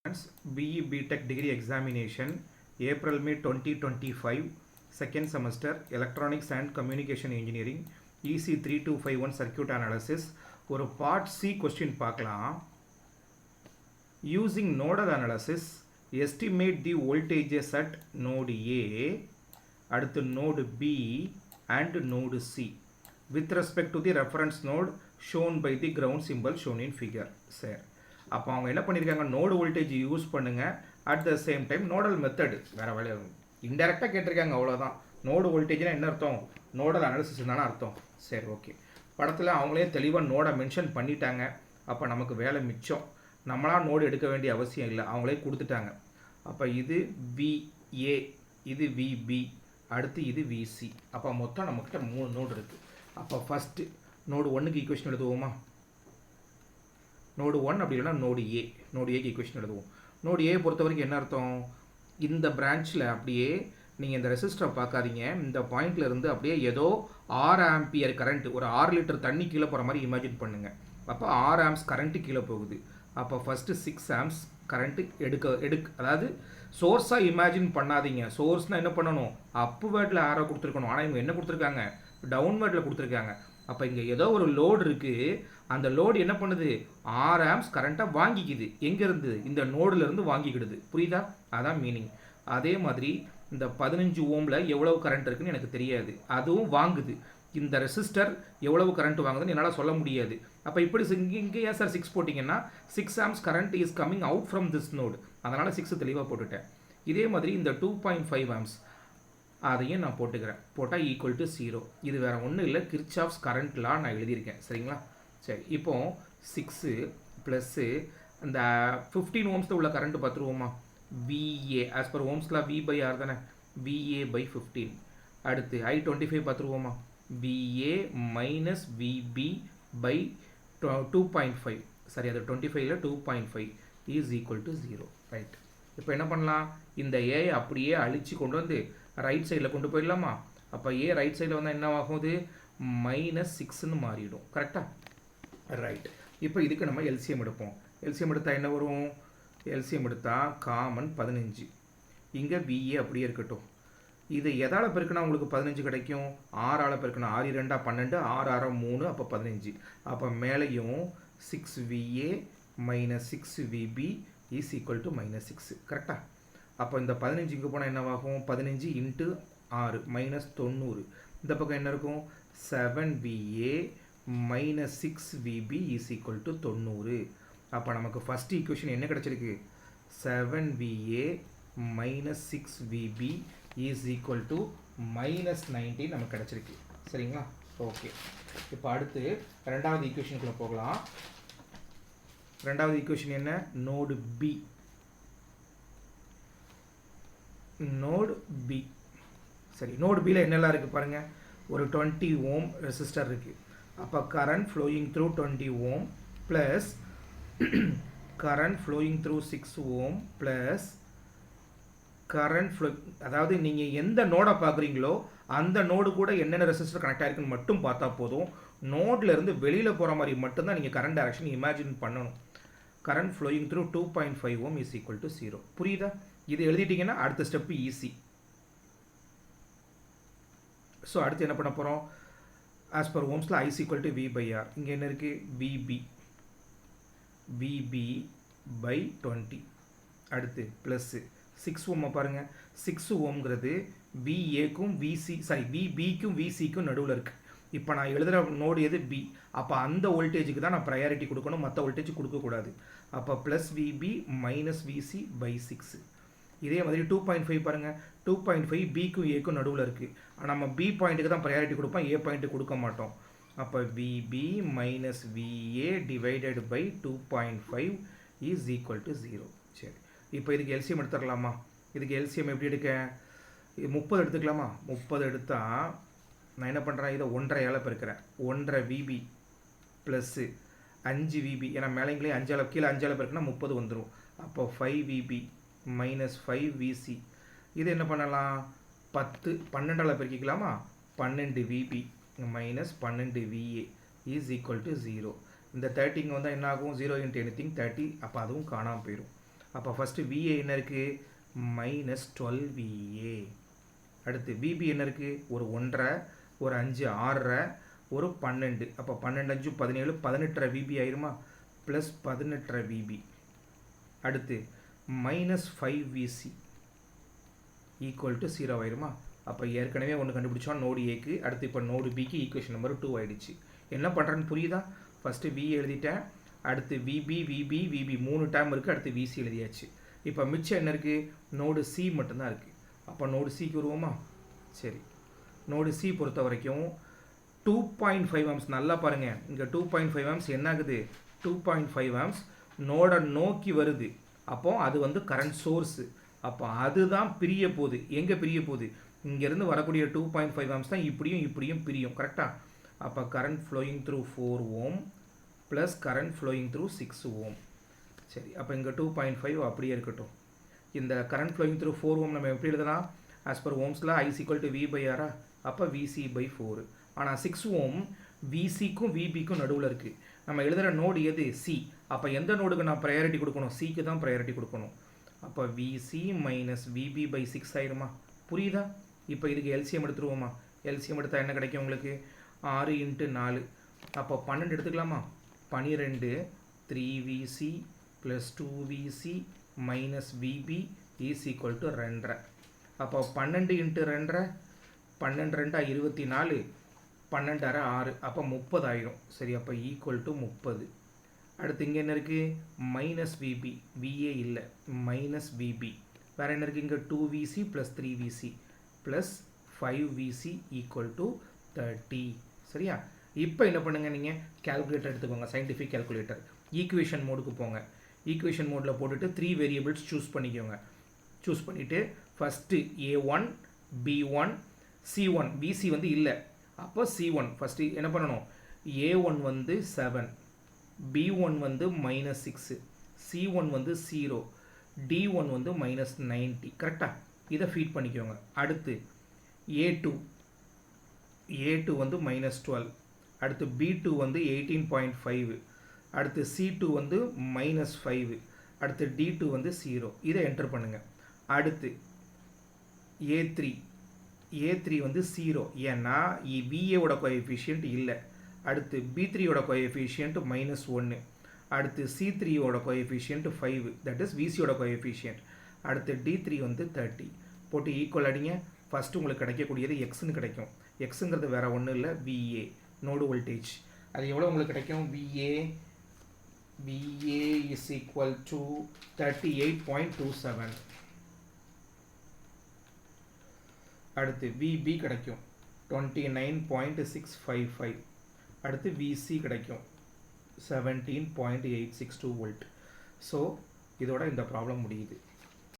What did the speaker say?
BE BTech degree examination April May 2025 second semester Electronics and Communication Engineering EC 3251 circuit analysis ஒரு part C question பார்க்கலாம். Using nodal analysis estimate the voltages at node A அடுத்து node B and node C with respect to the reference node shown by the ground symbol shown in figure. சரி, அப்போ அவங்க என்ன பண்ணியிருக்காங்க, node voltage use பண்ணுங்கள், at the same time nodal method வேறு வேலையை இன்டெரக்டாக கேட்டிருக்காங்க, அவ்வளோதான். நோடு வோல்டேஜ்னால் என்ன அர்த்தம், நோடல் அனாலிசிஸ் தானே அர்த்தம். சரி, ஓகே. படத்தில் அவங்களே தெளிவாக நோடை மென்ஷன் பண்ணிட்டாங்க. அப்போ நமக்கு வேலை மிச்சம், நம்மளாம் நோடு எடுக்க வேண்டிய அவசியம் இல்லை, அவங்களே கொடுத்துட்டாங்க. அப்போ இது VA, இது VB, அடுத்து இது VC. அப்போ மொத்தம் நம்மக்கிட்ட 3 நோடு இருக்குது. அப்போ ஃபஸ்ட்டு நோடு 1க்கு ஈக்குவேஷன் எழுதுவோமா, நோடு 1 அப்படி இல்லைனா நோடு ஏ, நோடு ஏக்கு ஈக்குவேஷன் எழுதுவோம். நோடு ஏ பொறுத்த வரைக்கும் என்ன அர்த்தம், இந்த பிரான்ச்சில் அப்படியே நீங்கள் இந்த ரெசிஸ்டரை பார்க்காதீங்க, இந்த பாயிண்டில் இருந்து அப்படியே ஏதோ 6 ஆம்பியர் கரண்ட், ஒரு 6 லிட்டர் தண்ணி கீழே போகிற மாதிரி இமேஜின் பண்ணுங்கள். அப்போ 6 ஆம்ஸ் கரண்ட்டு கீழே போகுது. அப்போ ஃபஸ்ட்டு 6 ஆம்ஸ் கரண்ட்டு அதாவது சோர்ஸாக இமேஜின் பண்ணாதீங்க. சோர்ஸ்னால் என்ன பண்ணணும், அப்பு வேர்டில் ஆரோ கொடுத்துருக்கணும். ஆனால் இவங்க என்ன கொடுத்துருக்காங்க, டவுன் வேர்டில் கொடுத்துருக்காங்க. அப்போ இங்கே ஏதோ ஒரு லோடு இருக்குது, அந்த லோடு என்ன பண்ணுது, 6 ஆம்ஸ் கரண்ட்டாக வாங்கிக்குது. எங்கேருந்து, இந்த நோடுலேருந்து வாங்கிக்கிடுது. புரியுதா, அதான் மீனிங். அதே மாதிரி இந்த 15 ஓமில் எவ்வளவு கரண்ட் இருக்குன்னு எனக்கு தெரியாது, அதுவும் வாங்குது. இந்த ரெசிஸ்டர் எவ்வளவு கரண்ட் வாங்குதுன்னு என்னால் சொல்ல முடியாது. அப்போ இப்படி இங்கே ஏன் சார் 6 போட்டிங்கன்னா, 6 arms current is coming out from this node, அதனால் 6 தெளிவாக போட்டுட்டேன். இதே மாதிரி இந்த 2.5 ஆம்ஸ் அதையும் நான் போட்டுக்கிறேன். போட்டால் ஈக்குவல் டு 0. இது வேறு ஒன்றும் இல்லை, கிர்ச்சாஃப்ஸ் கரண்ட் லா நான் எழுதியிருக்கேன். சரிங்களா, சரி. இப்போ 6 ப்ளஸ்ஸு இந்த 15 ஓம்ஸில் உள்ள current பார்த்துருவோமா, VA as per ஓம்ஸ்லா V/R தானே, VA by 15. அடுத்து I25 பார்த்துருவோமா, VA minus VB by 2.5. சரி, அது 25ல் 2.5 இஸ் ஈக்குவல் டு 0. ரைட். இப்போ என்ன பண்ணலாம், இந்த ஏ அப்படியே அழித்து கொண்டு வந்து ரைட் சைடில் கொண்டு போயிடலாமா. அப்போ ஏ ரைட் சைடில் வந்தால் என்ன ஆகுது, -6ன்னு மாறிடும். கரெக்டாக, ரைட். இப்போ இதுக்கு நம்ம எல்சிஎம் எடுப்போம். எல்சிஎம் எடுத்தால் என்ன வரும், எல்சிஎம் எடுத்தால் காமன் 15. இங்கே VA அப்படியே இருக்கட்டும். இது எதால் பெருக்குனா உங்களுக்கு 15 கிடைக்கும், 6ஆல் பெருக்கணும். 6 2 12, 6 6 3, அப்போ 15. அப்போ மேலேயும் 6VA minus 6VB is equal to -6. கரெக்டாக. அப்போ இந்த 15 இங்கே போனால் என்னவாகும், 15 இன்ட்டு 6 மைனஸ் 90. இந்த பக்கம் என்ன இருக்கும், 7VA minus 6VB is equal to 90. அப்போ நமக்கு ஃபஸ்ட் ஈக்குவேஷன் என்ன கிடச்சிருக்கு, 7VA minus 6VB is equal to -19 நமக்கு கிடச்சிருக்கு. சரிங்களா, ஓகே. இப்போ அடுத்து ரெண்டாவது ஈக்குவேஷனுக்குள்ளே போகலாம். ரெண்டாவது ஈக்குவேஷன் என்ன, நோடு பி. நோடு பி, சரி. நோடு பியில் என்னெல்லாம் இருக்குது பாருங்கள், ஒரு 20 ஓம் ரெசிஸ்டர் இருக்குது. அப்போ கரண்ட் ஃப்ளோயிங் த்ரூ 20 ஓம் ப்ளஸ் கரண்ட் ஃப்ளோயிங் த்ரூ 6 ஓம் ப்ளஸ் கரண்ட் ஃப்ளோ, அதாவது நீங்கள் எந்த நோடை பார்க்குறீங்களோ அந்த நோடு கூட என்னென்ன ரெசிஸ்டர் கனெக்ட் ஆகிருக்குன்னு மட்டும் பார்த்தா போதும். நோடில் இருந்து வெளியில் போகிற மாதிரி மட்டும்தான் நீங்கள் கரண்ட் டைரக்ஷன் இமேஜின் பண்ணணும். Current flowing through 2.5 ohm is equal to 0. புரியுதா, இது எழுதிட்டிங்கன்னா அடுத்த ஸ்டெப்பு ஈஸி. ஸோ அடுத்து என்ன பண்ண போகிறோம், ஆஸ் பர் ஓம்ஸில் I ஈக்குவல் டு V/R. இங்கே என்ன இருக்குது, VB by 20. அடுத்து ப்ளஸ்ஸு 6 ஓம் பாருங்கள், 6 ஓம்ங்கிறது VAக்கும் VBக்கும் VCக்கும் நடுவில் இருக்குது. இப்போ நான் எழுதுகிற நோடு எது, B. அப்போ அந்த வோல்டேஜுக்கு தான் நான் ப்ரையாரிட்டி கொடுக்கணும், மற்ற வோல்டேஜ் கொடுக்கக்கூடாது. அப்போ plus VB minus VC by 6. இதே மாதிரி 2.5 பாருங்கள், 2.5 பிக்கும் ஏக்கும் நடுவில் இருக்குது. ஆனால் நம்ம B பாயிண்ட்டுக்கு தான் ப்ரையாரிட்டி கொடுப்போம், A பாயிண்ட்டு கொடுக்க மாட்டோம். அப்போ VB minus VA divided by 2.5 is equal to 0. சரி, இப்போ இதுக்கு எல்சிஎம் எடுத்துடலாமா. இதுக்கு எல்சிஎம் எப்படி எடுக்க, 30 எடுத்துக்கலாமா. 30 எடுத்தால் நான் என்ன பண்ணுறேன், இதை 1.5ஆல் பெருக்கிறேன். 1.5 VB ப்ளஸ்ஸு 5 VB, ஏன்னா மேலேங்களே 5ஆல் கீழே 5ஆல் பெருக்குன்னா 30 வந்துடும். அப்போ 5 VB மைனஸ் 5 VC. இது என்ன பண்ணலாம், 12ஆல் பெருக்கிக்கலாமா. 12 VB minus 12 VA is equal to 0. இந்த 30 இங்கே வந்தால் என்ன ஆகும், 0 இன்ட்டு எனிதிங் 30. அப்போ அதுவும் காணாமல் போயிடும். அப்போ ஃபஸ்ட்டு விஏ என்ன இருக்குது மைனஸ் 12 VA. அடுத்து விபி என்ன இருக்குது ஒரு 1.5 ஒரு 5 6.5 ஒரு 12 அப்போ 12 5 17 18 விபி ஆயிருமா ப்ளஸ் 18 விபி. அடுத்து மைனஸ் 5VC ஈக்குவல் டு 0 ஆயிருமா. அப்போ ஏற்கனவே ஒன்று கண்டுபிடிச்சோம் நோடு ஏக்கு. அடுத்து இப்போ நோடு பிக்கு ஈக்குவேஷன் நம்பர் 2 ஆயிடுச்சு. என்ன பண்ணுறேன்னு புரியுதா? ஃபஸ்ட்டு வி எழுதிட்டேன், அடுத்து விபி விபி விபி 3 டேர்ம் இருக்குது, அடுத்து விசி எழுதியாச்சு. இப்போ மிச்சம் என்ன இருக்குது நோடு சி மட்டும்தான் இருக்குது. அப்போ நோடு சிக்கு வருவோமா? சரி, நோடு சி பொறுத்த வரைக்கும் 2.5 ஆம்ஸ். நல்லா பாருங்கள், இங்கே 2.5 ஆம்ஸ் என்ன ஆகுது 2.5 ஆம்ஸ் நோட நோக்கி வருது. அப்போ அது வந்து கரண்ட் சோர்ஸு. அப்போ அதுதான் பிரிய போகுது. எங்கே பிரிய போகுது? இங்கேருந்து வரக்கூடிய 2.5 ஆம்ஸ் தான் இப்படியும் இப்படியும் பிரியும். கரெக்டாக? அப்போ கரண்ட் ஃப்ளோயிங் த்ரூ 4 ஓம் ப்ளஸ் கரண்ட் ஃப்ளோயிங் த்ரூ 6 ஓம். சரி, அப்போ இங்கே 2.5 அப்படியே இருக்கட்டும். இந்த கரண்ட் ஃப்ளோயிங் த்ரூ 4 ஓம் நம்ம எப்படி எழுதலாம்? ஆஸ் பர் ஓம்ஸில் I = V/R. அப்போ VC/4. ஆனால் 6 ஓம் விசிக்கும் விபிக்கும் நடுவில் இருக்குது. நம்ம எழுதுகிற நோடு எது? சி. அப்போ எந்த நோடுக்கு நான் ப்ரையாரிட்டி கொடுக்கணும்? சிக்கு தான் ப்ரையாரிட்டி கொடுக்கணும். அப்போ விசி மைனஸ் விபி/6 ஆயிருமா? புரியுதா? இப்போ இதுக்கு எல்சிஎம் எடுத்துருவோமா? எல்சிஎம் எடுத்தால் என்ன கிடைக்கும் உங்களுக்கு? 6 × 4. அப்போ 12 எடுத்துக்கலாமா? 12 3VC + 2VC - VB = 2.5. அப்போ 12 × 2 12 2 24 12 6 6 அப்போ 30 ஆயிரும். சரி, அப்போ ஈக்குவல் டு 30. அடுத்து இங்கே என்ன இருக்குது? Minus V B. விஏ இல்லை, மைனஸ் விபி. வேறு என்ன இருக்குது? இங்கே 2VC + 3VC + 5VC = 30. சரியா? இப்போ என்ன பண்ணுங்கள், நீங்கள் கேல்குலேட்டர் எடுத்துக்கோங்க, சயின்டிஃபிக் கேல்குலேட்டர். ஈக்குவேஷன் மோடுக்கு போங்க. ஈக்குவேஷன் மோடில் போட்டுட்டு 3 வேரியபிள்ஸ் சூஸ் பண்ணிக்கோங்க. சூஸ் பண்ணிவிட்டு ஃபஸ்ட்டு A1 B1 C1. விசி வந்து இல்லை, அப்போ C1 ஃபஸ்ட்டு என்ன பண்ணணும்? A1 வந்து 7, B1 வந்து -6, C1 வந்து 0, D1 வந்து -90. கரெக்டாக? இதை ஃபீட் பண்ணிக்கோங்க. அடுத்து A2 வந்து -12, அடுத்து B2 வந்து 18.5, அடுத்து C2 வந்து -5, அடுத்து D2 வந்து 0. இதை என்டர் பண்ணுங்கள். அடுத்து A3 வந்து 0, ஏன்னா VAவோட கோஎஃபிஷியன்ட் இல்லை. அடுத்து B3யோட கோஎஃபிஷியன்ட் -1, அடுத்து C3யோட கோஎஃபிஷியன்ட் 5, தட் இஸ் விசியோட கோஎஃபிஷியன்ட். அடுத்து D3 வந்து 30. போட்டு ஈக்குவல் அடிங்க. ஃபஸ்ட்டு உங்களுக்கு கிடைக்கக்கூடியது எக்ஸ்ன்னு கிடைக்கும். எக்ஸுங்கிறது வேறு ஒன்றும் இல்லை, VA நோடு வோல்டேஜ். அது எவ்வளோ உங்களுக்கு கிடைக்கும்? VA is equal to 38.27. அடுத்து VB கிடைக்கும் 29.655. அடுத்து VC கிடைக்கும் 17.862 வோல்ட். ஸோ இதோட இந்த ப்ராப்ளம் முடியுது.